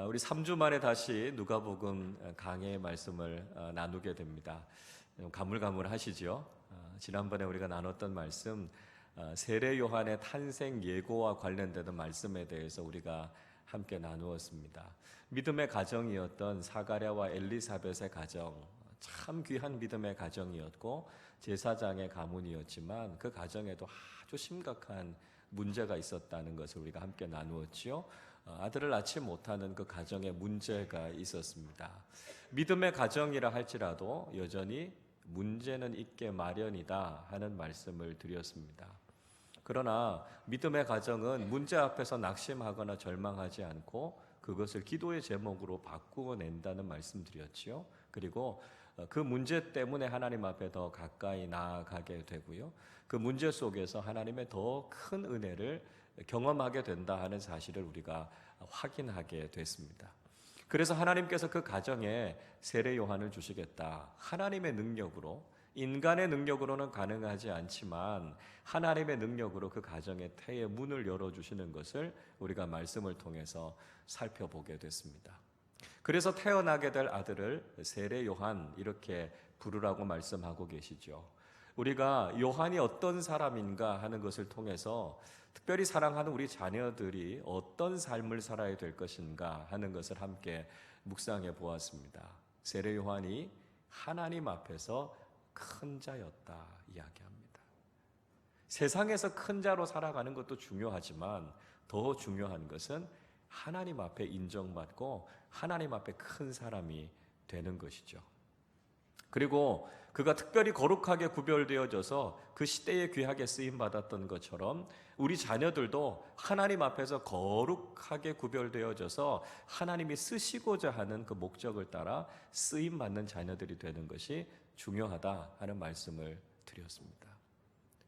우리 3주 만에 다시 누가복음 강해의 말씀을 나누게 됩니다. 가물가물하시죠? 지난번에 우리가 나눴던 말씀, 세례 요한의 탄생 예고와 관련되는 말씀에 대해서 우리가 함께 나누었습니다. 믿음의 가정이었던 사가랴와 엘리사벳의 가정, 참 귀한 믿음의 가정이었고 제사장의 가문이었지만 그 가정에도 아주 심각한 문제가 있었다는 것을 우리가 함께 나누었지요. 아들을 낳지 못하는 그 가정에 문제가 있었습니다. 믿음의 가정이라 할지라도 여전히 문제는 있게 마련이다 하는 말씀을 드렸습니다. 그러나 믿음의 가정은 문제 앞에서 낙심하거나 절망하지 않고 그것을 기도의 제목으로 바꾸어낸다는 말씀 드렸지요. 그리고 그 문제 때문에 하나님 앞에 더 가까이 나아가게 되고요. 그 문제 속에서 하나님의 더 큰 은혜를 경험하게 된다 하는 사실을 우리가 확인하게 됐습니다. 그래서 하나님께서 그 가정에 세례 요한을 주시겠다. 하나님의 능력으로, 인간의 능력으로는 가능하지 않지만 하나님의 능력으로 그 가정의 태의 문을 열어주시는 것을 우리가 말씀을 통해서 살펴보게 됐습니다. 그래서 태어나게 될 아들을 세례 요한 이렇게 부르라고 말씀하고 계시죠. 우리가 요한이 어떤 사람인가 하는 것을 통해서 특별히 사랑하는 우리 자녀들이 어떤 삶을 살아야 될 것인가 하는 것을 함께 묵상해 보았습니다. 세례 요한이 하나님 앞에서 큰 자였다 이야기합니다. 세상에서 큰 자로 살아가는 것도 중요하지만 더 중요한 것은 하나님 앞에 인정받고 하나님 앞에 큰 사람이 되는 것이죠. 그리고 그가 특별히 거룩하게 구별되어져서 그 시대에 귀하게 쓰임받았던 것처럼 우리 자녀들도 하나님 앞에서 거룩하게 구별되어져서 하나님이 쓰시고자 하는 그 목적을 따라 쓰임받는 자녀들이 되는 것이 중요하다 하는 말씀을 드렸습니다.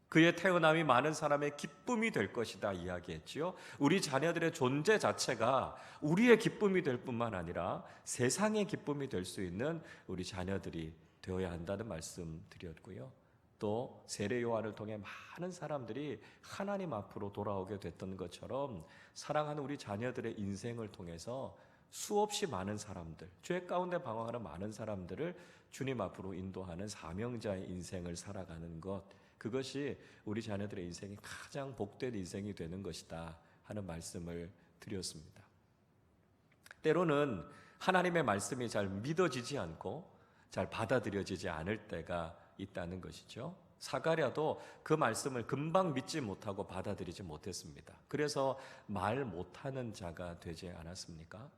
그의 태어남이 많은 사람의 기쁨이 될 것이다 이야기했지요. 우리 자녀들의 존재 자체가 우리의 기쁨이 될 뿐만 아니라 세상의 기쁨이 될 수 있는 우리 자녀들이 되어야 한다는 말씀 드렸고요. 또 세례 요한을 통해 많은 사람들이 하나님 앞으로 돌아오게 됐던 것처럼 사랑하는 우리 자녀들의 인생을 통해서 수없이 많은 사람들, 죄 가운데 방황하는 많은 사람들을 주님 앞으로 인도하는 사명자의 인생을 살아가는 것, 그것이 우리 자녀들의 인생이 가장 복된 인생이 되는 것이다 하는 말씀을 드렸습니다. 때로는 하나님의 말씀이 잘 믿어지지 않고 잘 받아들여지지 않을 때가 있다는 것이죠. 사가랴도 그 말씀을 금방 믿지 못하고 받아들이지 못했습니다. 그래서 말 못하는 자가 되지 않았습니까?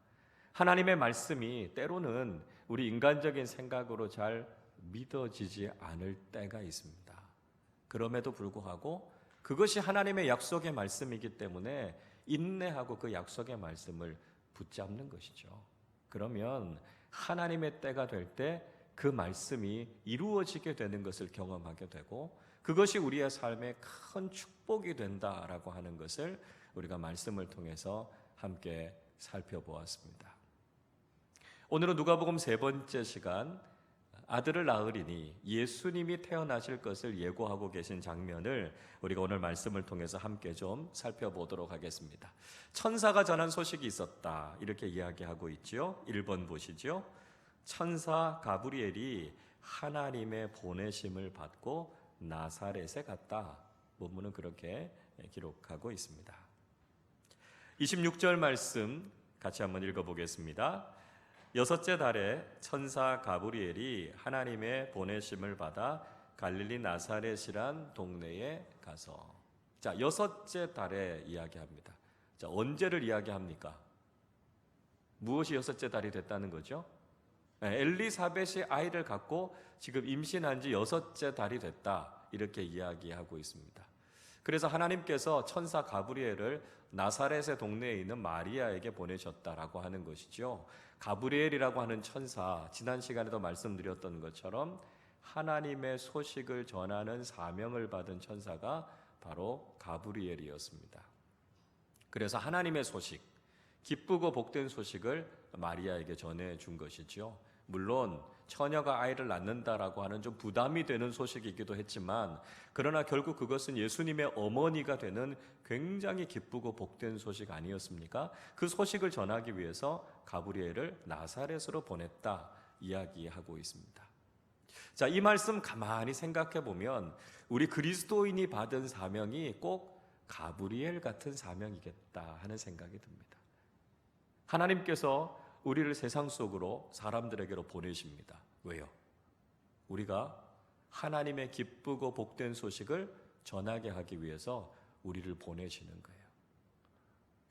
하나님의 말씀이 때로는 우리 인간적인 생각으로 잘 믿어지지 않을 때가 있습니다. 그럼에도 불구하고 그것이 하나님의 약속의 말씀이기 때문에 인내하고 그 약속의 말씀을 붙잡는 것이죠. 그러면 하나님의 때가 될 때 그 말씀이 이루어지게 되는 것을 경험하게 되고 그것이 우리의 삶에 큰 축복이 된다라고 하는 것을 우리가 말씀을 통해서 함께 살펴보았습니다. 오늘은 누가복음 세 번째 시간, 아들을 낳으리니 예수님이 태어나실 것을 예고하고 계신 장면을 우리가 오늘 말씀을 통해서 함께 좀 살펴보도록 하겠습니다. 천사가 전한 소식이 있었다 이렇게 이야기하고 있죠. 1번 보시죠. 천사 가브리엘이 하나님의 보내심을 받고 나사렛에 갔다. 본문은 그렇게 기록하고 있습니다. 26절 말씀 같이 한번 읽어보겠습니다. 여섯째 달에 천사 가브리엘이 하나님의 보내심을 받아 갈릴리 나사렛이란 동네에 가서, 자, 여섯째 달에 이야기합니다. 자, 언제를 이야기합니까? 무엇이 여섯째 달이 됐다는 거죠? 엘리사벳이 아이를 갖고 지금 임신한 지 여섯째 달이 됐다 이렇게 이야기하고 있습니다. 그래서 하나님께서 천사 가브리엘을 나사렛의 동네에 있는 마리아에게 보내셨다라고 하는 것이죠. 가브리엘이라고 하는 천사, 지난 시간에도 말씀드렸던 것처럼 하나님의 소식을 전하는 사명을 받은 천사가 바로 가브리엘이었습니다. 그래서 하나님의 소식, 기쁘고 복된 소식을 마리아에게 전해준 것이죠. 물론 처녀가 아이를 낳는다라고 하는 좀 부담이 되는 소식이기도 했지만, 그러나 결국 그것은 예수님의 어머니가 되는 굉장히 기쁘고 복된 소식 아니었습니까? 그 소식을 전하기 위해서 가브리엘을 나사렛으로 보냈다 이야기하고 있습니다. 자, 이 말씀 가만히 생각해 보면 우리 그리스도인이 받은 사명이 꼭 가브리엘 같은 사명이겠다 하는 생각이 듭니다. 하나님께서 우리를 세상 속으로 사람들에게로 보내십니다. 왜요? 우리가 하나님의 기쁘고 복된 소식을 전하게 하기 위해서 우리를 보내시는 거예요.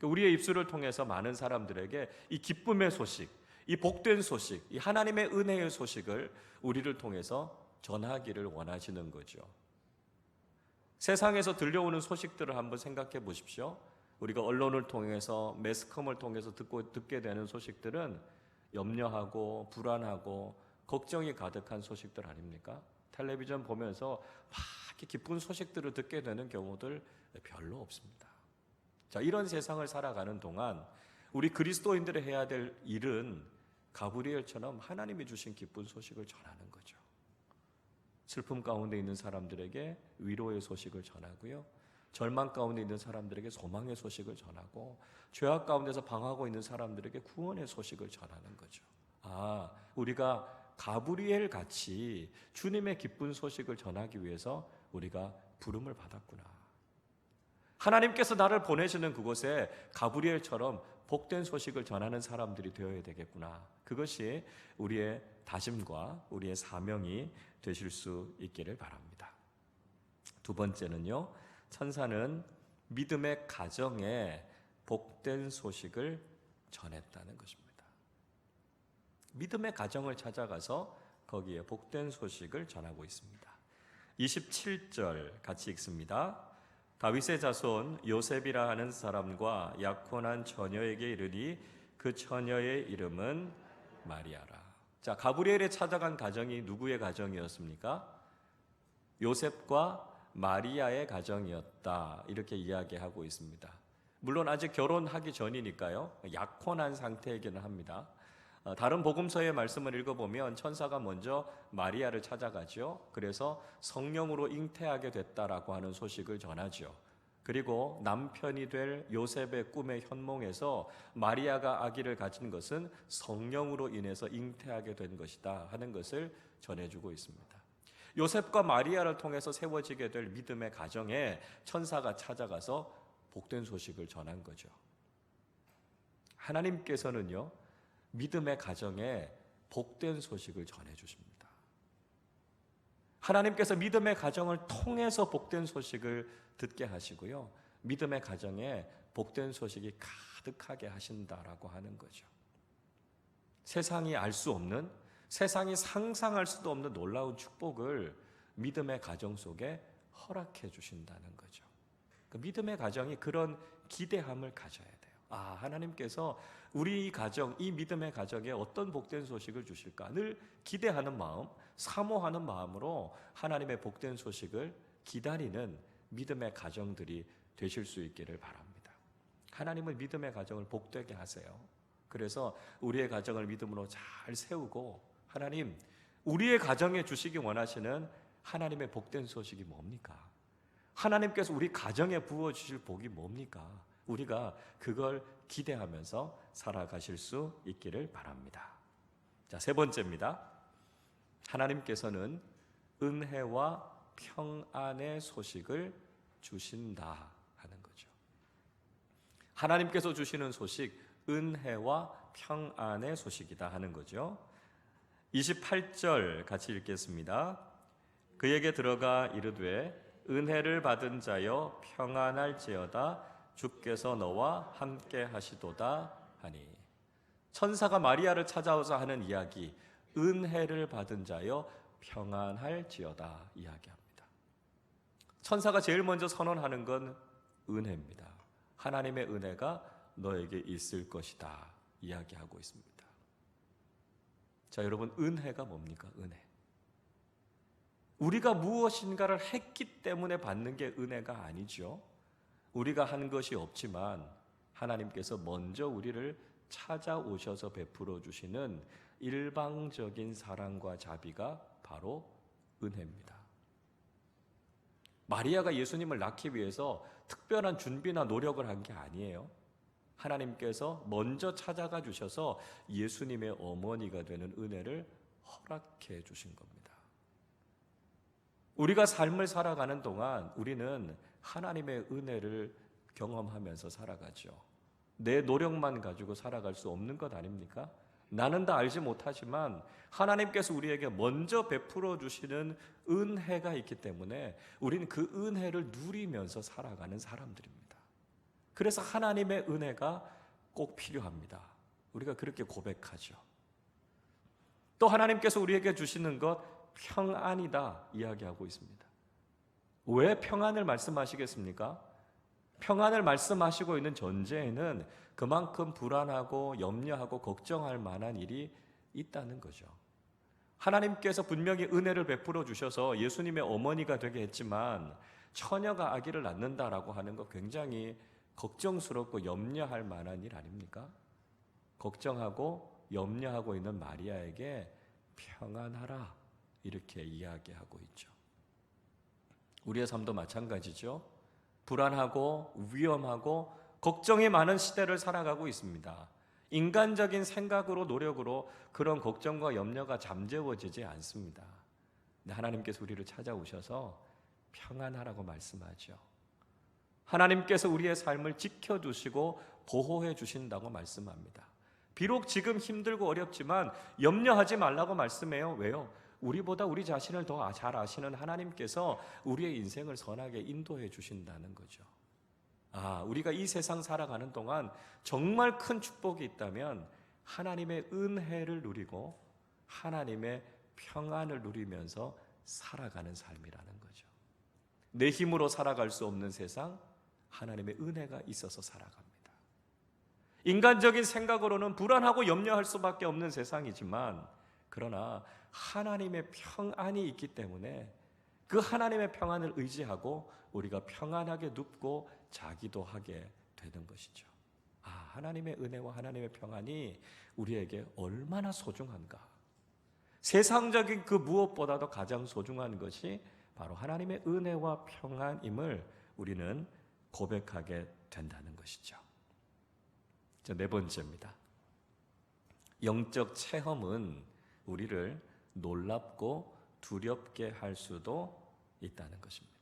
우리의 입술을 통해서 많은 사람들에게 이 기쁨의 소식, 이 복된 소식, 이 하나님의 은혜의 소식을 우리를 통해서 전하기를 원하시는 거죠. 세상에서 들려오는 소식들을 한번 생각해 보십시오. 우리가 언론을 통해서, 매스컴을 통해서 듣게 되는 소식들은 염려하고 불안하고 걱정이 가득한 소식들 아닙니까? 텔레비전 보면서 막 이렇게 기쁜 소식들을 듣게 되는 경우들 별로 없습니다. 자, 이런 세상을 살아가는 동안 우리 그리스도인들이 해야 될 일은 가브리엘처럼 하나님이 주신 기쁜 소식을 전하는 거죠. 슬픔 가운데 있는 사람들에게 위로의 소식을 전하고요, 절망 가운데 있는 사람들에게 소망의 소식을 전하고, 죄악 가운데서 방황하고 있는 사람들에게 구원의 소식을 전하는 거죠. 아, 우리가 가브리엘 같이 주님의 기쁜 소식을 전하기 위해서 우리가 부름을 받았구나. 하나님께서 나를 보내시는 그곳에 가브리엘처럼 복된 소식을 전하는 사람들이 되어야 되겠구나. 그것이 우리의 다짐과 우리의 사명이 되실 수 있기를 바랍니다. 두 번째는요, 천사는 믿음의 가정에 복된 소식을 전했다는 것입니다. 믿음의 가정을 찾아가서 거기에 복된 소식을 전하고 있습니다. 27절 같이 읽습니다. 다윗의 자손 요셉이라 하는 사람과 약혼한 처녀에게 이르니 그 처녀의 이름은 마리아라. 자, 가브리엘에 찾아간 가정이 누구의 가정이었습니까? 요셉과 마리아의 가정이었다, 이렇게 이야기하고 있습니다. 물론 아직 결혼하기 전이니까요, 약혼한 상태이기는 합니다. 다른 복음서의 말씀을 읽어보면 천사가 먼저 마리아를 찾아가죠. 그래서 성령으로 잉태하게 됐다라고 하는 소식을 전하죠. 그리고 남편이 될 요셉의 꿈의 현몽에서 마리아가 아기를 가진 것은 성령으로 인해서 잉태하게 된 것이다 하는 것을 전해주고 있습니다. 요셉과 마리아를 통해서 세워지게 될 믿음의 가정에 천사가 찾아가서 복된 소식을 전한 거죠. 하나님께서는요, 믿음의 가정에 복된 소식을 전해주십니다. 하나님께서 믿음의 가정을 통해서 복된 소식을 듣게 하시고요, 믿음의 가정에 복된 소식이 가득하게 하신다라고 하는 거죠. 세상이 알 수 없는, 세상이 상상할 수도 없는 놀라운 축복을 믿음의 가정 속에 허락해 주신다는 거죠. 그 믿음의 가정이 그런 기대함을 가져야 돼요. 아, 하나님께서 우리 가정, 이 믿음의 가정에 어떤 복된 소식을 주실까 늘 기대하는 마음, 사모하는 마음으로 하나님의 복된 소식을 기다리는 믿음의 가정들이 되실 수 있기를 바랍니다. 하나님은 믿음의 가정을 복되게 하세요. 그래서 우리의 가정을 믿음으로 잘 세우고, 하나님, 우리의 가정에 주시기 원하시는 하나님의 복된 소식이 뭡니까? 하나님께서 우리 가정에 부어주실 복이 뭡니까? 우리가 그걸 기대하면서 살아가실 수 있기를 바랍니다. 자, 세 번째입니다. 하나님께서는 은혜와 평안의 소식을 주신다 하는 거죠. 하나님께서 주시는 소식, 은혜와 평안의 소식이다 하는 거죠. 28절 같이 읽겠습니다. 그에게 들어가 이르되 은혜를 받은 자여 평안할지어다 주께서 너와 함께 하시도다 하니. 천사가 마리아를 찾아와서 하는 이야기, 은혜를 받은 자여 평안할지어다 이야기합니다. 천사가 제일 먼저 선언하는 건 은혜입니다. 하나님의 은혜가 너에게 있을 것이다 이야기하고 있습니다. 자, 여러분, 은혜가 뭡니까? 은혜. 우리가 무엇인가를 했기 때문에 받는 게 은혜가 아니죠. 우리가 한 것이 없지만 하나님께서 먼저 우리를 찾아오셔서 베풀어 주시는 일방적인 사랑과 자비가 바로 은혜입니다. 마리아가 예수님을 낳기 위해서 특별한 준비나 노력을 한 게 아니에요. 하나님께서 먼저 찾아가 주셔서 예수님의 어머니가 되는 은혜를 허락해 주신 겁니다. 우리가 삶을 살아가는 동안 우리는 하나님의 은혜를 경험하면서 살아가죠. 내 노력만 가지고 살아갈 수 없는 것 아닙니까? 나는 다 알지 못하지만 하나님께서 우리에게 먼저 베풀어 주시는 은혜가 있기 때문에 우리는 그 은혜를 누리면서 살아가는 사람들입니다. 그래서 하나님의 은혜가 꼭 필요합니다. 우리가 그렇게 고백하죠. 또 하나님께서 우리에게 주시는 것 평안이다 이야기하고 있습니다. 왜 평안을 말씀하시겠습니까? 평안을 말씀하시고 있는 전제에는 그만큼 불안하고 염려하고 걱정할 만한 일이 있다는 거죠. 하나님께서 분명히 은혜를 베풀어 주셔서 예수님의 어머니가 되게 했지만 처녀가 아기를 낳는다라고 하는 거 굉장히 걱정스럽고 염려할 만한 일 아닙니까? 걱정하고 염려하고 있는 마리아에게 평안하라 이렇게 이야기하고 있죠. 우리의 삶도 마찬가지죠. 불안하고 위험하고 걱정이 많은 시대를 살아가고 있습니다. 인간적인 생각으로 노력으로 그런 걱정과 염려가 잠재워지지 않습니다. 근데 하나님께서 우리를 찾아오셔서 평안하라고 말씀하죠. 하나님께서 우리의 삶을 지켜주시고 보호해 주신다고 말씀합니다. 비록 지금 힘들고 어렵지만 염려하지 말라고 말씀해요. 왜요? 우리보다 우리 자신을 더 잘 아시는 하나님께서 우리의 인생을 선하게 인도해 주신다는 거죠. 우리가 이 세상 살아가는 동안 정말 큰 축복이 있다면 하나님의 은혜를 누리고 하나님의 평안을 누리면서 살아가는 삶이라는 거죠. 내 힘으로 살아갈 수 없는 세상, 하나님의 은혜가 있어서 살아갑니다. 인간적인 생각으로는 불안하고 염려할 수밖에 없는 세상이지만 그러나 하나님의 평안이 있기 때문에 그 하나님의 평안을 의지하고 우리가 평안하게 눕고 자기도 하게 되는 것이죠. 하나님의 은혜와 하나님의 평안이 우리에게 얼마나 소중한가. 세상적인 그 무엇보다도 가장 소중한 것이 바로 하나님의 은혜와 평안임을 우리는 고백하게 된다는 것이죠. 네 번째입니다. 영적 체험은 우리를 놀랍고 두렵게 할 수도 있다는 것입니다.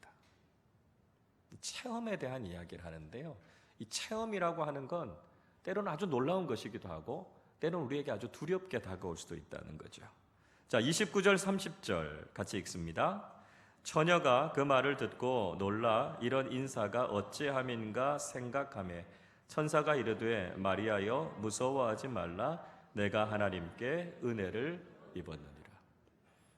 체험에 대한 이야기를 하는데요. 이 체험이라고 하는 건 때로는 아주 놀라운 것이기도 하고 때로는 우리에게 아주 두렵게 다가올 수도 있다는 거죠. 자, 29절 30절 같이 읽습니다. 처녀가 그 말을 듣고 놀라 이런 인사가 어찌함인가 생각하매 천사가 이르되 마리아여 무서워하지 말라 내가 하나님께 은혜를 입었느니라.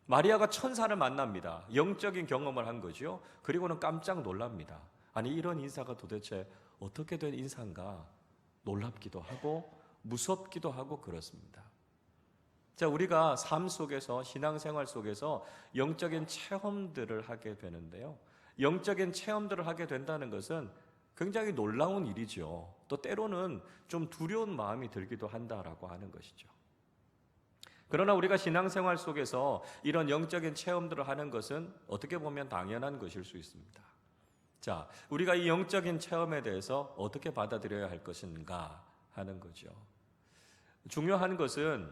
마리아가 천사를 만납니다. 영적인 경험을 한 거죠. 그리고는 깜짝 놀랍니다. 이런 인사가 도대체 어떻게 된 인사인가 놀랍기도 하고 무섭기도 하고 그렇습니다. 자, 우리가 삶 속에서 신앙생활 속에서 영적인 체험들을 하게 되는데요. 영적인 체험들을 하게 된다는 것은 굉장히 놀라운 일이죠. 또 때로는 좀 두려운 마음이 들기도 한다라고 하는 것이죠. 그러나 우리가 신앙생활 속에서 이런 영적인 체험들을 하는 것은 어떻게 보면 당연한 것일 수 있습니다. 자, 우리가 이 영적인 체험에 대해서 어떻게 받아들여야 할 것인가 하는 거죠. 중요한 것은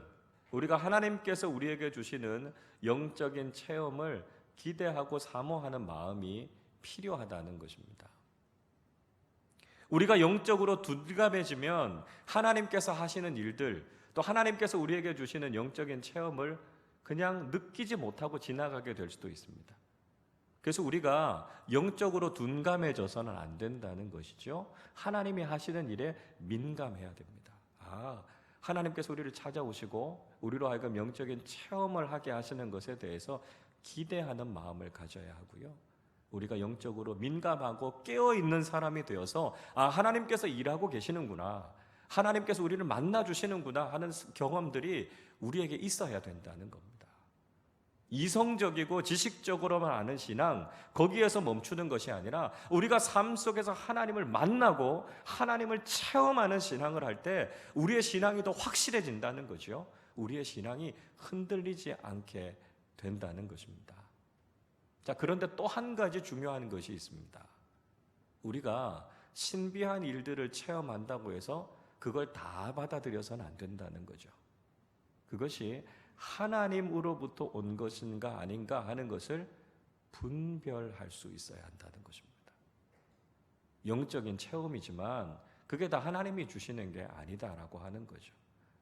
우리가 하나님께서 우리에게 주시는 영적인 체험을 기대하고 사모하는 마음이 필요하다는 것입니다. 우리가 영적으로 둔감해지면 하나님께서 하시는 일들, 또 하나님께서 우리에게 주시는 영적인 체험을 그냥 느끼지 못하고 지나가게 될 수도 있습니다. 그래서 우리가 영적으로 둔감해져서는 안 된다는 것이죠. 하나님이 하시는 일에 민감해야 됩니다. 하나님께서 우리를 찾아오시고 우리로 하여금 영적인 체험을 하게 하시는 것에 대해서 기대하는 마음을 가져야 하고요. 우리가 영적으로 민감하고 깨어있는 사람이 되어서 하나님께서 일하고 계시는구나, 하나님께서 우리를 만나주시는구나 하는 경험들이 우리에게 있어야 된다는 겁니다. 이성적이고 지식적으로만 아는 신앙, 거기에서 멈추는 것이 아니라 우리가 삶 속에서 하나님을 만나고 하나님을 체험하는 신앙을 할 때 우리의 신앙이 더 확실해진다는 거죠. 우리의 신앙이 흔들리지 않게 된다는 것입니다. 자, 그런데 또 한 가지 중요한 것이 있습니다. 우리가 신비한 일들을 체험한다고 해서 그걸 다 받아들여서는 안 된다는 거죠. 그것이 하나님으로부터 온 것인가 아닌가 하는 것을 분별할 수 있어야 한다는 것입니다. 영적인 체험이지만 그게 다 하나님이 주시는 게 아니다라고 하는 거죠.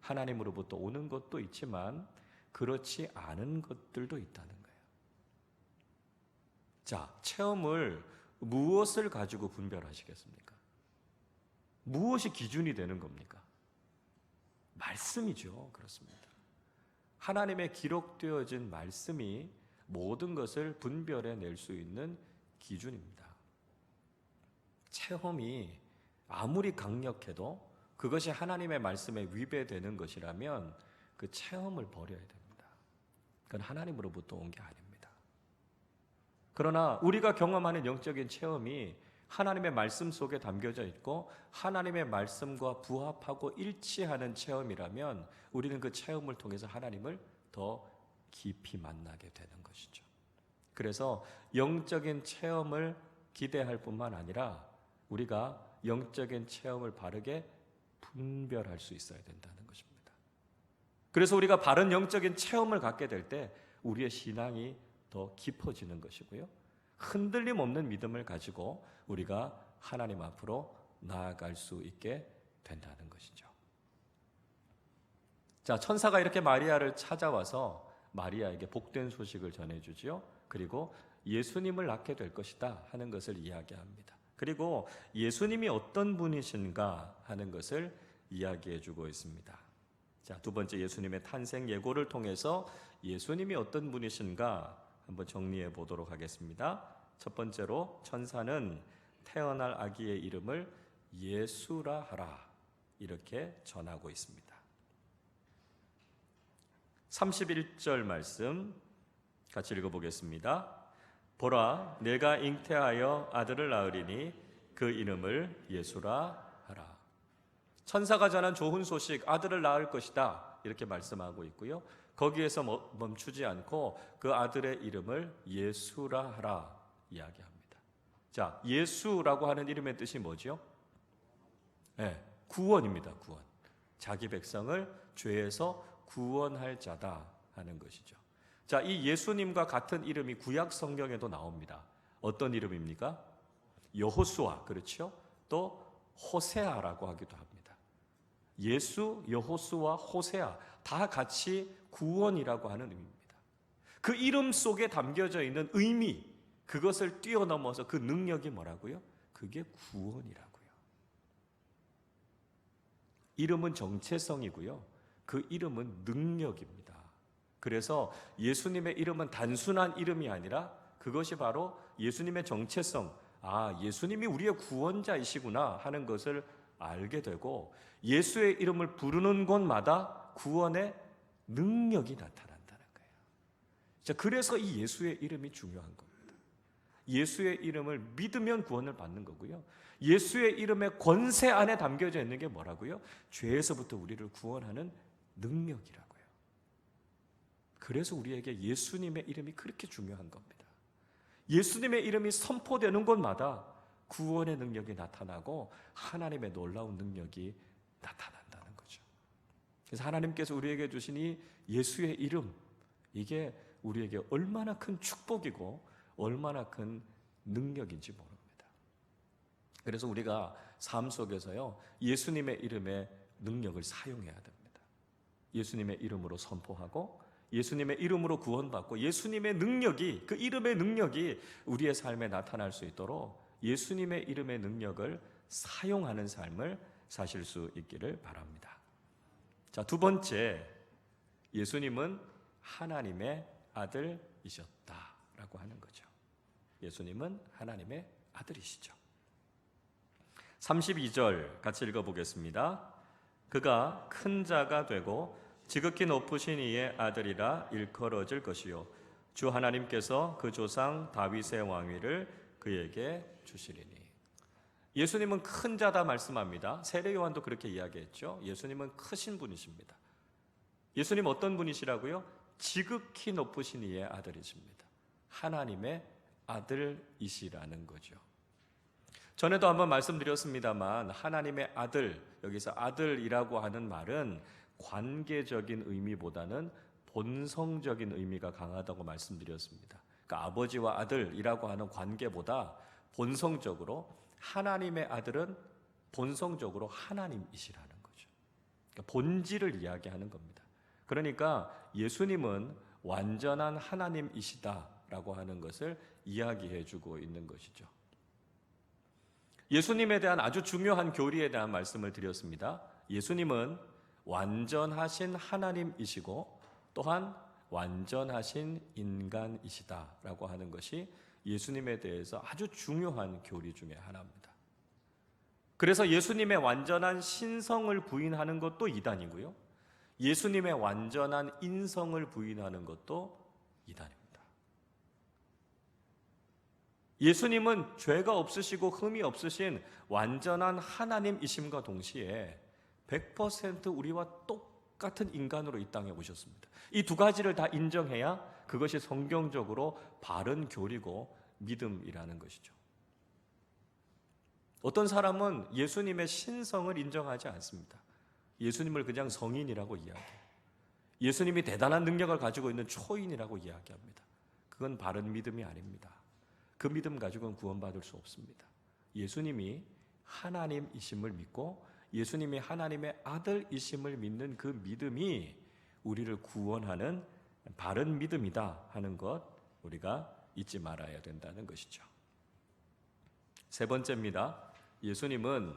하나님으로부터 오는 것도 있지만 그렇지 않은 것들도 있다는 거예요. 자, 체험을 무엇을 가지고 분별하시겠습니까? 무엇이 기준이 되는 겁니까? 말씀이죠. 그렇습니다. 하나님의 기록되어진 말씀이 모든 것을 분별해낼 수 있는 기준입니다. 체험이 아무리 강력해도 그것이 하나님의 말씀에 위배되는 것이라면 그 체험을 버려야 됩니다. 그건 하나님으로부터 온 게 아닙니다. 그러나 우리가 경험하는 영적인 체험이 하나님의 말씀 속에 담겨져 있고 하나님의 말씀과 부합하고 일치하는 체험이라면 우리는 그 체험을 통해서 하나님을 더 깊이 만나게 되는 것이죠. 그래서 영적인 체험을 기대할 뿐만 아니라 우리가 영적인 체험을 바르게 분별할 수 있어야 된다는 것입니다. 그래서 우리가 바른 영적인 체험을 갖게 될 때 우리의 신앙이 더 깊어지는 것이고요. 흔들림 없는 믿음을 가지고 우리가 하나님 앞으로 나아갈 수 있게 된다는 것이죠. 자, 천사가 이렇게 마리아를 찾아와서 마리아에게 복된 소식을 전해주지요. 그리고 예수님을 낳게 될 것이다 하는 것을 이야기합니다. 그리고 예수님이 어떤 분이신가 하는 것을 이야기해주고 있습니다. 자, 두 번째 예수님의 탄생 예고를 통해서 예수님이 어떤 분이신가 한번 정리해 보도록 하겠습니다. 첫 번째로 천사는 태어날 아기의 이름을 예수라 하라 이렇게 전하고 있습니다. 31절 말씀 같이 읽어보겠습니다. 보라, 내가 잉태하여 아들을 낳으리니 그 이름을 예수라 하라. 천사가 전한 좋은 소식, 아들을 낳을 것이다 이렇게 말씀하고 있고요. 거기에서 멈추지 않고 그 아들의 이름을 예수라 하라 이야기합니다. 자, 예수라고 하는 이름의 뜻이 뭐죠? 네, 구원입니다. 구원. 자기 백성을 죄에서 구원할 자다 하는 것이죠. 자, 이 예수님과 같은 이름이 구약 성경에도 나옵니다. 어떤 이름입니까? 여호수아, 그렇죠? 또 호세아라고 하기도 합니다. 예수, 여호수아, 호세아 다 같이 구원이라고 하는 의미입니다. 그 이름 속에 담겨져 있는 의미, 그것을 뛰어넘어서 그 능력이 뭐라고요? 그게 구원이라고요. 이름은 정체성이고요. 그 이름은 능력입니다. 그래서 예수님의 이름은 단순한 이름이 아니라 그것이 바로 예수님의 정체성, 아, 예수님이 우리의 구원자이시구나 하는 것을 알게 되고 예수의 이름을 부르는 곳마다 구원의 능력이 나타난다는 거예요. 자, 그래서 이 예수의 이름이 중요한 겁니다. 예수의 이름을 믿으면 구원을 받는 거고요. 예수의 이름의 권세 안에 담겨져 있는 게 뭐라고요? 죄에서부터 우리를 구원하는 능력이라고요. 그래서 우리에게 예수님의 이름이 그렇게 중요한 겁니다. 예수님의 이름이 선포되는 곳마다 구원의 능력이 나타나고 하나님의 놀라운 능력이 나타난다는 거죠. 그래서 하나님께서 우리에게 주신 이 예수의 이름, 이게 우리에게 얼마나 큰 축복이고 얼마나 큰 능력인지 모릅니다. 그래서 우리가 삶 속에서요, 예수님의 이름의 능력을 사용해야 됩니다. 예수님의 이름으로 선포하고 예수님의 이름으로 구원받고 예수님의 능력이, 그 이름의 능력이 우리의 삶에 나타날 수 있도록 예수님의 이름의 능력을 사용하는 삶을 사실 수 있기를 바랍니다. 자, 두 번째, 예수님은 하나님의 아들이셨다라고 하는 거죠. 예수님은 하나님의 아들이시죠. 32절 같이 읽어보겠습니다. 그가 큰 자가 되고 지극히 높으신 이의 아들이라 일컬어질 것이요 주 하나님께서 그 조상 다윗의 왕위를 그에게 주시리니. 예수님은 큰 자다 말씀합니다. 세례 요한도 그렇게 이야기했죠. 예수님은 크신 분이십니다. 예수님 어떤 분이시라고요? 지극히 높으신 이의 아들이십니다. 하나님의 아들이시라는 거죠. 전에도 한번 말씀드렸습니다만 하나님의 아들, 여기서 아들이라고 하는 말은 관계적인 의미보다는 본성적인 의미가 강하다고 말씀드렸습니다. 그러니까 아버지와 아들이라고 하는 관계보다 본성적으로 하나님의 아들은 본성적으로 하나님이시라는 거죠. 그러니까 본질을 이야기하는 겁니다. 그러니까 예수님은 완전한 하나님이시다라고 하는 것을 이야기해 주고 있는 것이죠. 예수님에 대한 아주 중요한 교리에 대한 말씀을 드렸습니다. 예수님은 완전하신 하나님이시고 또한 완전하신 인간이시다라고 하는 것이 예수님에 대해서 아주 중요한 교리 중에 하나입니다. 그래서 예수님의 완전한 신성을 부인하는 것도 이단이고요. 예수님의 완전한 인성을 부인하는 것도 이단입니다. 예수님은 죄가 없으시고 흠이 없으신 완전한 하나님이심과 동시에 100% 우리와 똑같은 인간으로 이 땅에 오셨습니다. 이 두 가지를 다 인정해야 그것이 성경적으로 바른 교리고 믿음이라는 것이죠. 어떤 사람은 예수님의 신성을 인정하지 않습니다. 예수님을 그냥 성인이라고 이야기해요. 예수님이 대단한 능력을 가지고 있는 초인이라고 이야기합니다. 그건 바른 믿음이 아닙니다. 그 믿음 가지고는 구원받을 수 없습니다. 예수님이 하나님이심을 믿고 예수님이 하나님의 아들이심을 믿는 그 믿음이 우리를 구원하는 바른 믿음이다 하는 것 우리가 잊지 말아야 된다는 것이죠. 세 번째입니다. 예수님은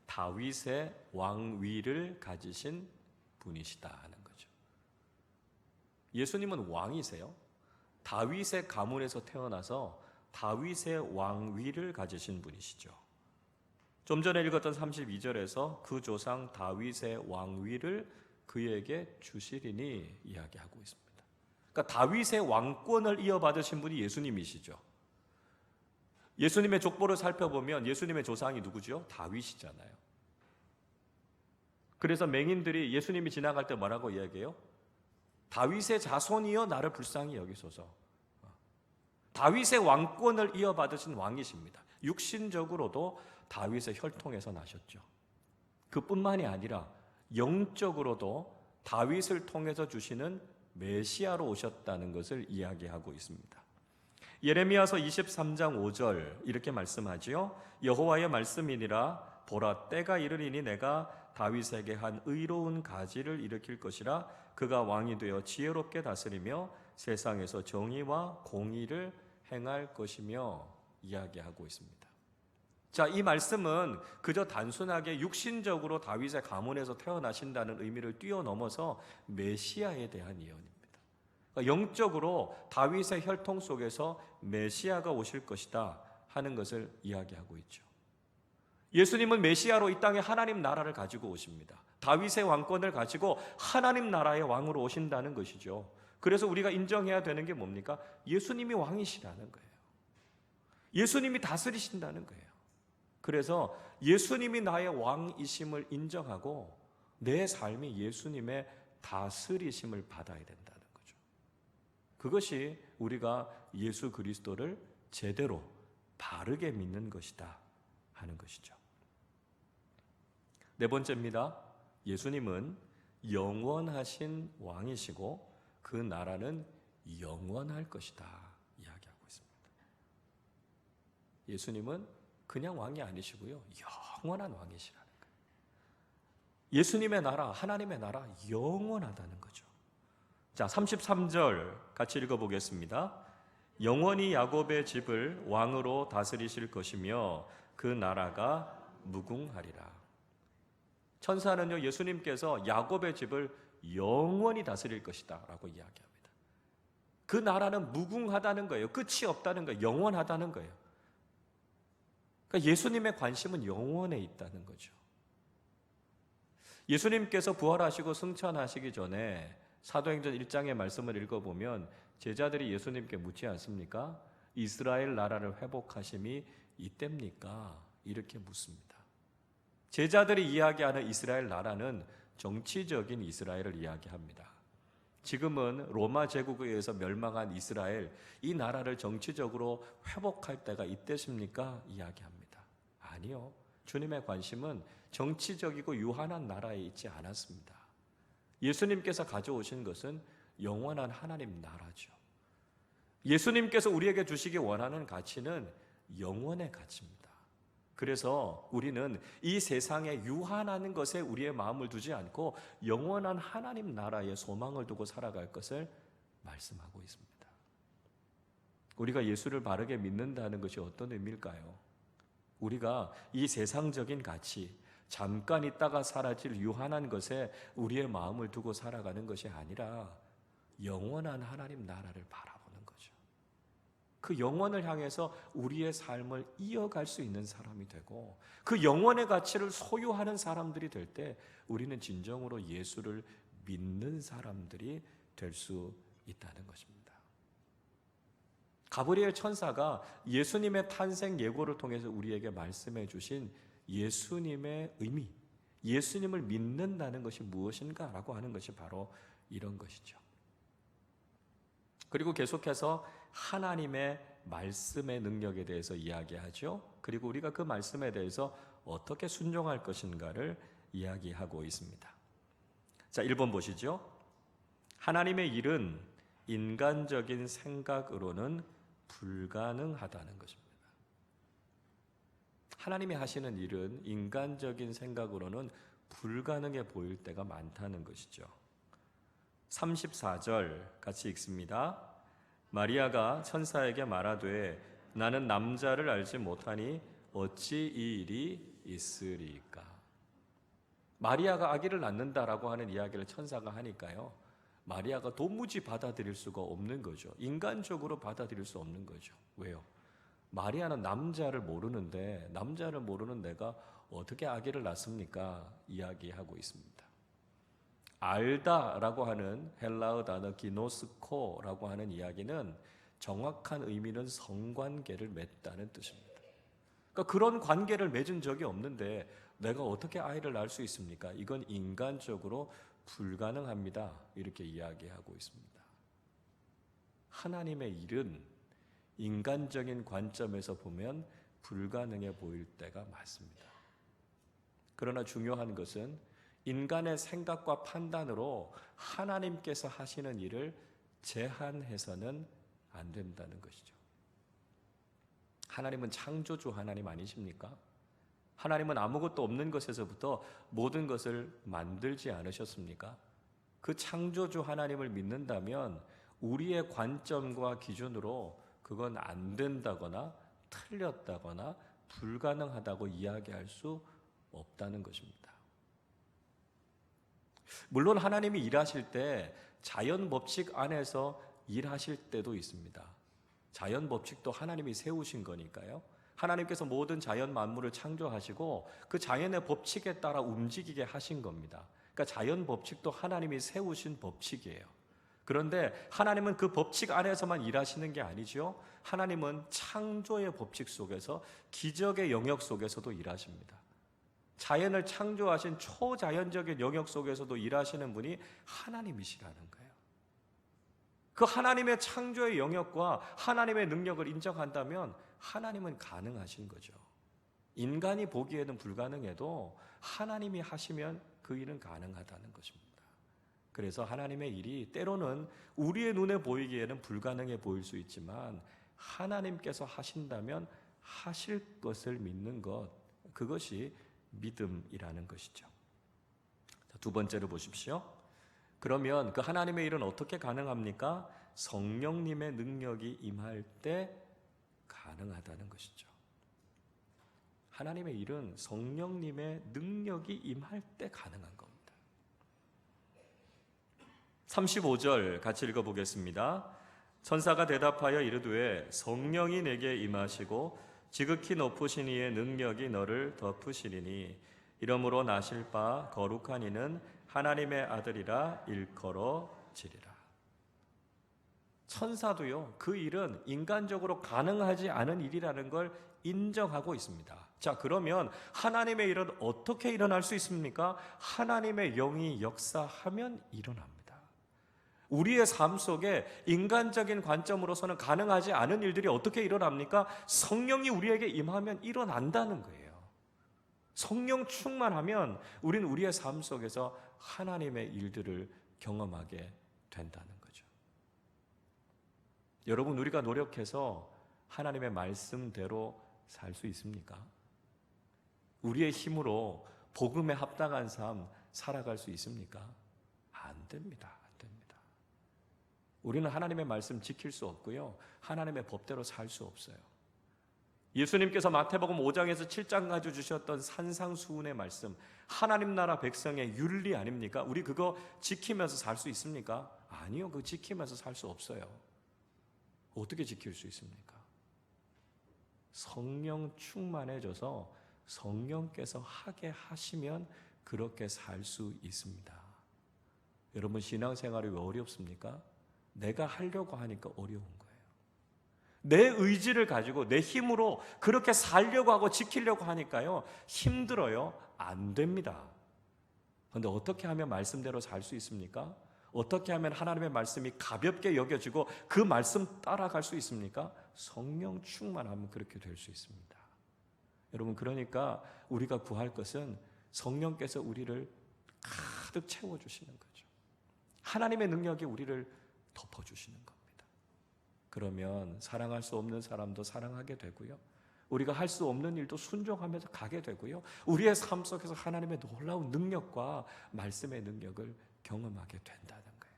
다윗의 왕위를 가지신 분이시다 하는 거죠. 예수님은 왕이세요. 다윗의 가문에서 태어나서 다윗의 왕위를 가지신 분이시죠. 좀 전에 읽었던 32절에서 그 조상 다윗의 왕위를 그에게 주시리니 이야기하고 있습니다. 그러니까 다윗의 왕권을 이어받으신 분이 예수님이시죠. 예수님의 족보를 살펴보면 예수님의 조상이 누구죠? 다윗이잖아요. 그래서 맹인들이 예수님이 지나갈 때 뭐라고 이야기해요? 다윗의 자손이여 나를 불쌍히 여기소서. 다윗의 왕권을 이어받으신 왕이십니다. 육신적으로도 다윗의 혈통에서 나셨죠. 그뿐만이 아니라 영적으로도 다윗을 통해서 주시는 메시아로 오셨다는 것을 이야기하고 있습니다. 예레미야서 23장 5절 이렇게 말씀하지요. 여호와의 말씀이니라 보라 때가 이르리니 내가 다윗에게 한 의로운 가지를 일으킬 것이라 그가 왕이 되어 지혜롭게 다스리며 세상에서 정의와 공의를 행할 것이며 이야기하고 있습니다. 자, 이 말씀은 그저 단순하게 육신적으로 다윗의 가문에서 태어나신다는 의미를 뛰어넘어서 메시아에 대한 예언입니다. 그러니까 영적으로 다윗의 혈통 속에서 메시아가 오실 것이다 하는 것을 이야기하고 있죠. 예수님은 메시아로 이 땅에 하나님 나라를 가지고 오십니다. 다윗의 왕권을 가지고 하나님 나라의 왕으로 오신다는 것이죠. 그래서 우리가 인정해야 되는 게 뭡니까? 예수님이 왕이시라는 거예요. 예수님이 다스리신다는 거예요. 그래서 예수님이 나의 왕이심을 인정하고 내 삶이 예수님의 다스리심을 받아야 된다는 거죠. 그것이 우리가 예수 그리스도를 제대로 바르게 믿는 것이다 하는 것이죠. 네 번째입니다. 예수님은 영원하신 왕이시고 그 나라는 영원할 것이다 이야기하고 있습니다. 예수님은 그냥 왕이 아니시고요. 영원한 왕이시라는 거예요. 예수님의 나라, 하나님의 나라 영원하다는 거죠. 자, 33절 같이 읽어보겠습니다. 영원히 야곱의 집을 왕으로 다스리실 것이며 그 나라가 무궁하리라. 천사는요, 예수님께서 야곱의 집을 영원히 다스릴 것이다 라고 이야기합니다. 그 나라는 무궁하다는 거예요. 끝이 없다는 거예요. 영원하다는 거예요. 그러니까 예수님의 관심은 영원에 있다는 거죠. 예수님께서 부활하시고 승천하시기 전에 사도행전 1장의 말씀을 읽어보면 제자들이 예수님께 묻지 않습니까? 이스라엘 나라를 회복하심이 이때입니까? 이렇게 묻습니다. 제자들이 이야기하는 이스라엘 나라는 정치적인 이스라엘을 이야기합니다. 지금은 로마 제국에 의해서 멸망한 이스라엘, 이 나라를 정치적으로 회복할 때가 이때십니까? 이야기합니다. 아니요. 주님의 관심은 정치적이고 유한한 나라에 있지 않았습니다. 예수님께서 가져오신 것은 영원한 하나님 나라죠. 예수님께서 우리에게 주시기 원하는 가치는 영원의 가치입니다. 그래서 우리는 이 세상에 유한한 것에 우리의 마음을 두지 않고 영원한 하나님 나라에 소망을 두고 살아갈 것을 말씀하고 있습니다. 우리가 예수를 바르게 믿는다는 것이 어떤 의미일까요? 우리가 이 세상적인 가치, 잠깐 있다가 사라질 유한한 것에 우리의 마음을 두고 살아가는 것이 아니라 영원한 하나님 나라를 바라보는 거죠. 그 영원을 향해서 우리의 삶을 이어갈 수 있는 사람이 되고 그 영원의 가치를 소유하는 사람들이 될 때 우리는 진정으로 예수를 믿는 사람들이 될 수 있다는 것입니다. 가브리엘 천사가 예수님의 탄생 예고를 통해서 우리에게 말씀해 주신 예수님의 의미, 예수님을 믿는다는 것이 무엇인가라고 하는 것이 바로 이런 것이죠. 그리고 계속해서 하나님의 말씀의 능력에 대해서 이야기하죠. 그리고 우리가 그 말씀에 대해서 어떻게 순종할 것인가를 이야기하고 있습니다. 자, 1번 보시죠. 하나님의 일은 인간적인 생각으로는 불가능하다는 것입니다. 하나님이 하시는 일은 인간적인 생각으로는 불가능해 보일 때가 많다는 것이죠. 34절 같이 읽습니다. 마리아가 천사에게 말하되 나는 남자를 알지 못하니 어찌 이 일이 있으리까. 마리아가 아기를 낳는다라고 하는 이야기를 천사가 하니까요, 마리아가 도무지 받아들일 수가 없는 거죠. 인간적으로 받아들일 수 없는 거죠. 왜요? 마리아는 남자를 모르는데 남자를 모르는 내가 어떻게 아기를 낳습니까? 이야기하고 있습니다. 알다라고 하는 헬라어 단어 기노스코라고 하는 이야기는 정확한 의미는 성관계를 맺다는 뜻입니다. 그러니까 그런 관계를 맺은 적이 없는데 내가 어떻게 아이를 낳을 수 있습니까? 이건 인간적으로 불가능합니다. 이렇게 이야기하고 있습니다. 하나님의 일은 인간적인 관점에서 보면 불가능해 보일 때가 많습니다. 그러나 중요한 것은 인간의 생각과 판단으로 하나님께서 하시는 일을 제한해서는 안 된다는 것이죠. 하나님은 창조주 하나님 아니십니까? 하나님은 아무것도 없는 것에서부터 모든 것을 만들지 않으셨습니까? 그 창조주 하나님을 믿는다면 우리의 관점과 기준으로 그건 안 된다거나 틀렸다거나 불가능하다고 이야기할 수 없다는 것입니다. 물론 하나님이 일하실 때 자연 법칙 안에서 일하실 때도 있습니다. 자연 법칙도 하나님이 세우신 거니까요. 하나님께서 모든 자연 만물을 창조하시고 그 자연의 법칙에 따라 움직이게 하신 겁니다. 그러니까 자연 법칙도 하나님이 세우신 법칙이에요. 그런데 하나님은 그 법칙 안에서만 일하시는 게 아니죠. 하나님은 창조의 법칙 속에서 기적의 영역 속에서도 일하십니다. 자연을 창조하신 초자연적인 영역 속에서도 일하시는 분이 하나님이시라는 거예요. 그 하나님의 창조의 영역과 하나님의 능력을 인정한다면 하나님은 가능하신 거죠. 인간이 보기에는 불가능해도 하나님이 하시면 그 일은 가능하다는 것입니다. 그래서 하나님의 일이 때로는 우리의 눈에 보이기에는 불가능해 보일 수 있지만 하나님께서 하신다면 하실 것을 믿는 것, 그것이 믿음이라는 것이죠. 두 번째로 보십시오. 그러면 그 하나님의 일은 어떻게 가능합니까? 성령님의 능력이 임할 때 가능하다는 것이죠. 하나님의 일은 성령님의 능력이 임할 때 가능한 겁니다. 35절 같이 읽어보겠습니다. 천사가 대답하여 이르되 성령이 내게 임하시고 지극히 높으신 이의 능력이 너를 덮으시리니 이러므로 나실 바 거룩한 이는 하나님의 아들이라 일컬어 덮치리라. 천사도요, 그 일은 인간적으로 가능하지 않은 일이라는 걸 인정하고 있습니다. 자, 그러면 하나님의 일은 어떻게 일어날 수 있습니까? 하나님의 영이 역사하면 일어납니다. 우리의 삶 속에 인간적인 관점으로서는 가능하지 않은 일들이 어떻게 일어납니까? 성령이 우리에게 임하면 일어난다는 거예요. 성령 충만하면 우리는 우리의 삶 속에서 하나님의 일들을 경험하게 된다는 거죠. 여러분, 우리가 노력해서 하나님의 말씀대로 살 수 있습니까? 우리의 힘으로 복음에 합당한 삶 살아갈 수 있습니까? 안 됩니다. 안 됩니다. 우리는 하나님의 말씀 지킬 수 없고요, 하나님의 법대로 살 수 없어요. 예수님께서 마태복음 5장에서 7장까지 주셨던 산상수훈의 말씀, 하나님 나라 백성의 윤리 아닙니까? 우리 그거 지키면서 살 수 있습니까? 아니요, 그거 지키면서 살 수 없어요. 어떻게 지킬 수 있습니까? 성령 충만해져서 성령께서 하게 하시면 그렇게 살 수 있습니다. 여러분, 신앙생활이 왜 어렵습니까? 내가 하려고 하니까 어려운 거예요. 내 의지를 가지고 내 힘으로 그렇게 살려고 하고 지키려고 하니까요, 힘들어요. 안 됩니다. 그런데 어떻게 하면 말씀대로 살 수 있습니까? 어떻게 하면 하나님의 말씀이 가볍게 여겨지고 그 말씀 따라갈 수 있습니까? 성령 충만하면 그렇게 될 수 있습니다. 여러분, 그러니까 우리가 구할 것은 성령께서 우리를 가득 채워주시는 거죠. 하나님의 능력이 우리를 덮어주시는 겁니다. 그러면 사랑할 수 없는 사람도 사랑하게 되고요, 우리가 할 수 없는 일도 순종하면서 가게 되고요, 우리의 삶 속에서 하나님의 놀라운 능력과 말씀의 능력을 경험하게 된다는 거예요.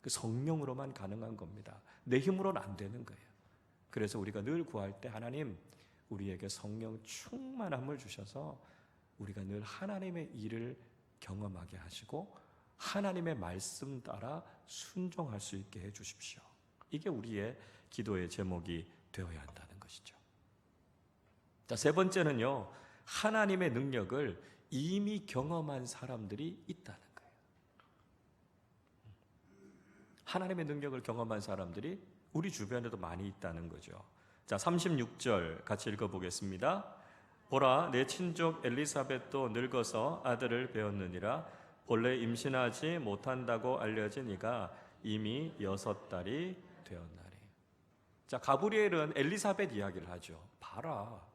그 성령으로만 가능한 겁니다. 내 힘으로는 안 되는 거예요. 그래서 우리가 늘 구할 때 하나님, 우리에게 성령 충만함을 주셔서 우리가 늘 하나님의 일을 경험하게 하시고 하나님의 말씀 따라 순종할 수 있게 해 주십시오. 이게 우리의 기도의 제목이 되어야 한다는 것이죠. 자, 세 번째는요, 하나님의 능력을 이미 경험한 사람들이 있다는 거예요. 하나님의 능력을 경험한 사람들이 우리 주변에도 많이 있다는 거죠. 자, 36절 같이 읽어보겠습니다. 보라, 내 친족 엘리사벳도 늙어서 아들을 배웠느니라. 본래 임신하지 못한다고 알려진 이가 이미 6달이 되었나니. 자, 가브리엘은 엘리사벳 이야기를 하죠. 봐라,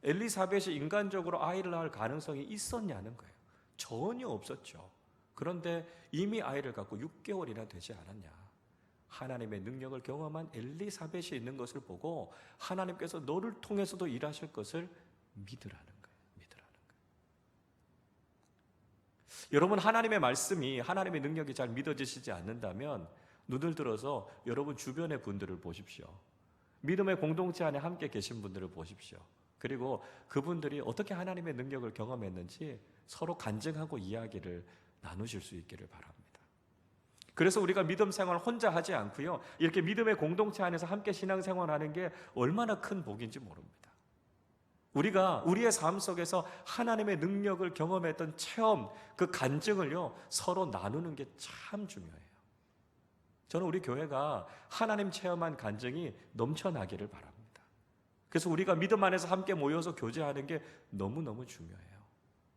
엘리사벳이 인간적으로 아이를 낳을 가능성이 있었냐는 거예요. 전혀 없었죠. 그런데 이미 아이를 갖고 6개월이나 되지 않았냐. 하나님의 능력을 경험한 엘리사벳이 있는 것을 보고 하나님께서 너를 통해서도 일하실 것을 믿으라는 거예요. 믿으라는 거예요. 여러분, 하나님의 말씀이, 하나님의 능력이 잘 믿어지시지 않는다면 눈을 들어서 여러분 주변의 분들을 보십시오. 믿음의 공동체 안에 함께 계신 분들을 보십시오. 그리고 그분들이 어떻게 하나님의 능력을 경험했는지 서로 간증하고 이야기를 나누실 수 있기를 바랍니다. 그래서 우리가 믿음 생활 혼자 하지 않고요, 이렇게 믿음의 공동체 안에서 함께 신앙생활하는 게 얼마나 큰 복인지 모릅니다. 우리가 우리의 삶 속에서 하나님의 능력을 경험했던 체험, 그 간증을요, 서로 나누는 게 참 중요해요. 저는 우리 교회가 하나님 체험한 간증이 넘쳐나기를 바랍니다. 그래서 우리가 믿음 안에서 함께 모여서 교제하는 게 너무너무 중요해요.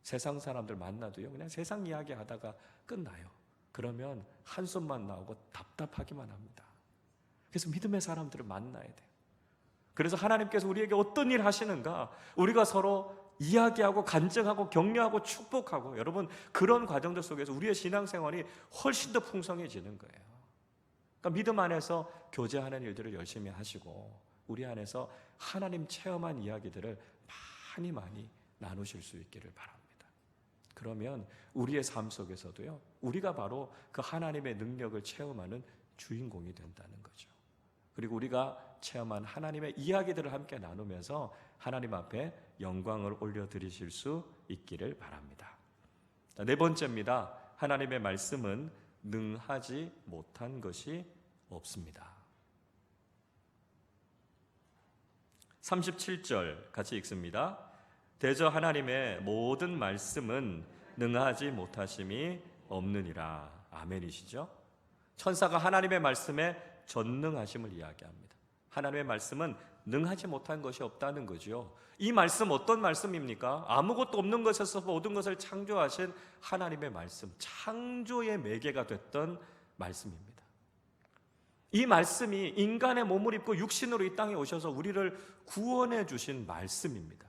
세상 사람들 만나도요, 그냥 세상 이야기 하다가 끝나요. 그러면 한숨만 나오고 답답하기만 합니다. 그래서 믿음의 사람들을 만나야 돼요. 그래서 하나님께서 우리에게 어떤 일 하시는가, 우리가 서로 이야기하고 간증하고 격려하고 축복하고, 여러분, 그런 과정들 속에서 우리의 신앙생활이 훨씬 더 풍성해지는 거예요. 그러니까 믿음 안에서 교제하는 일들을 열심히 하시고 우리 안에서 하나님 체험한 이야기들을 많이 많이 나누실 수 있기를 바랍니다. 그러면 우리의 삶 속에서도요, 우리가 바로 그 하나님의 능력을 체험하는 주인공이 된다는 거죠. 그리고 우리가 체험한 하나님의 이야기들을 함께 나누면서 하나님 앞에 영광을 올려드리실 수 있기를 바랍니다. 네 번째입니다. 하나님의 말씀은 능하지 못한 것이 없습니다. 37절 같이 읽습니다. 대저 하나님의 모든 말씀은 능하지 못하심이 없느니라. 아멘이시죠? 천사가 하나님의 말씀에 전능하심을 이야기합니다. 하나님의 말씀은 능하지 못한 것이 없다는 거죠. 이 말씀 어떤 말씀입니까? 아무것도 없는 것에서 모든 것을 창조하신 하나님의 말씀, 창조의 매개가 됐던 말씀입니다. 이 말씀이 인간의 몸을 입고 육신으로 이 땅에 오셔서 우리를 구원해 주신 말씀입니다.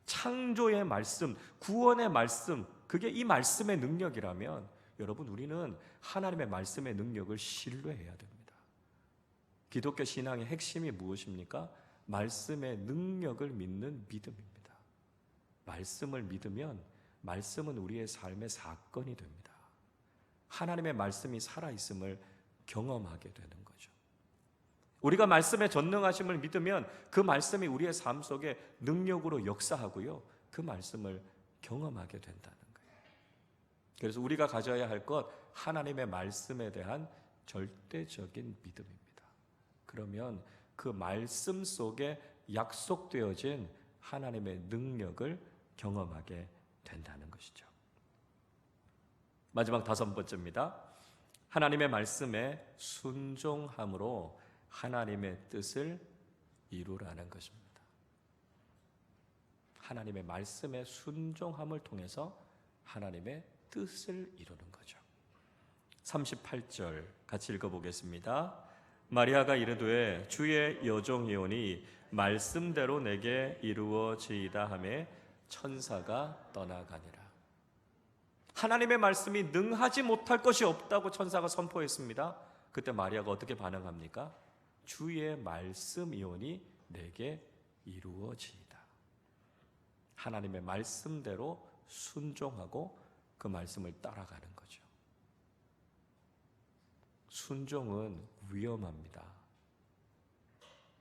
창조의 말씀, 구원의 말씀, 그게 이 말씀의 능력이라면 여러분, 우리는 하나님의 말씀의 능력을 신뢰해야 됩니다. 기독교 신앙의 핵심이 무엇입니까? 말씀의 능력을 믿는 믿음입니다. 말씀을 믿으면 말씀은 우리의 삶의 사건이 됩니다. 하나님의 말씀이 살아있음을 경험하게 되는 거죠. 우리가 말씀의 전능하심을 믿으면 그 말씀이 우리의 삶 속에 능력으로 역사하고요, 그 말씀을 경험하게 된다는 거예요. 그래서 우리가 가져야 할 것, 하나님의 말씀에 대한 절대적인 믿음입니다. 그러면 그 말씀 속에 약속되어진 하나님의 능력을 경험하게 된다는 것이죠. 마지막 5번째입니다. 하나님의 말씀에 순종함으로 하나님의 뜻을 이루라는 것입니다. 하나님의 말씀에 순종함을 통해서 하나님의 뜻을 이루는 거죠. 38절 같이 읽어보겠습니다. 마리아가 이르되 주의 여종이오니 말씀대로 내게 이루어지이다 하매 천사가 떠나가니라. 하나님의 말씀이 능하지 못할 것이 없다고 천사가 선포했습니다. 그때 마리아가 어떻게 반응합니까? 주의 말씀이오니 내게 이루어지이다. 하나님의 말씀대로 순종하고 그 말씀을 따라가는 거죠. 순종은 위험합니다.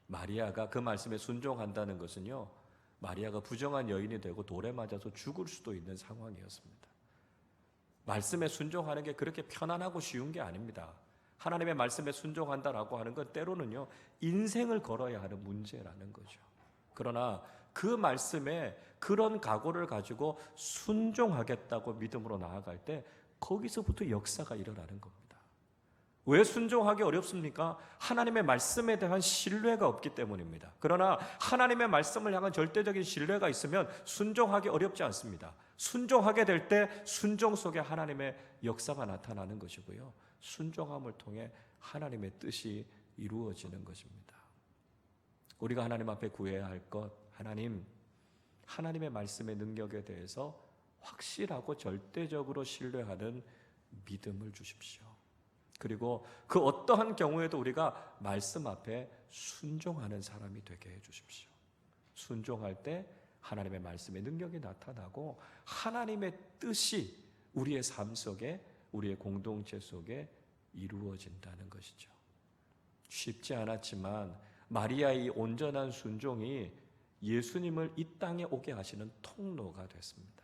마리아가 그 말씀에 순종한다는 것은요, 마리아가 부정한 여인이 되고 돌에 맞아서 죽을 수도 있는 상황이었습니다. 말씀에 순종하는 게 그렇게 편안하고 쉬운 게 아닙니다. 하나님의 말씀에 순종한다라고 하는 건 때로는요, 인생을 걸어야 하는 문제라는 거죠. 그러나 그 말씀에 그런 각오를 가지고 순종하겠다고 믿음으로 나아갈 때 거기서부터 역사가 일어나는 겁니다. 왜 순종하기 어렵습니까? 하나님의 말씀에 대한 신뢰가 없기 때문입니다. 그러나 하나님의 말씀을 향한 절대적인 신뢰가 있으면 순종하기 어렵지 않습니다. 순종하게 될 때 순종 속에 하나님의 역사가 나타나는 것이고요, 순종함을 통해 하나님의 뜻이 이루어지는 것입니다. 우리가 하나님 앞에 구해야 할 것, 하나님의 말씀의 능력에 대해서 확실하고 절대적으로 신뢰하는 믿음을 주십시오. 그리고 그 어떠한 경우에도 우리가 말씀 앞에 순종하는 사람이 되게 해주십시오. 순종할 때 하나님의 말씀의 능력이 나타나고 하나님의 뜻이 우리의 삶 속에, 우리의 공동체 속에 이루어진다는 것이죠. 쉽지 않았지만 마리아의 온전한 순종이 예수님을 이 땅에 오게 하시는 통로가 됐습니다.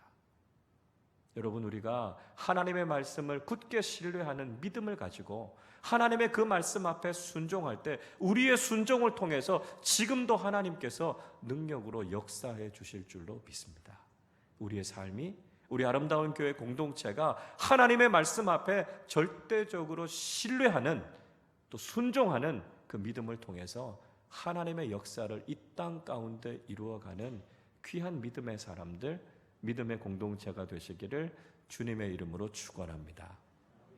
여러분, 우리가 하나님의 말씀을 굳게 신뢰하는 믿음을 가지고 하나님의 그 말씀 앞에 순종할 때 우리의 순종을 통해서 지금도 하나님께서 능력으로 역사해 주실 줄로 믿습니다. 우리의 삶이, 우리 아름다운 교회 공동체가 하나님의 말씀 앞에 절대적으로 신뢰하는, 또 순종하는 그 믿음을 통해서 하나님의 역사를 이 땅 가운데 이루어가는 귀한 믿음의 사람들, 믿음의 공동체가 되시기를 주님의 이름으로 축원합니다.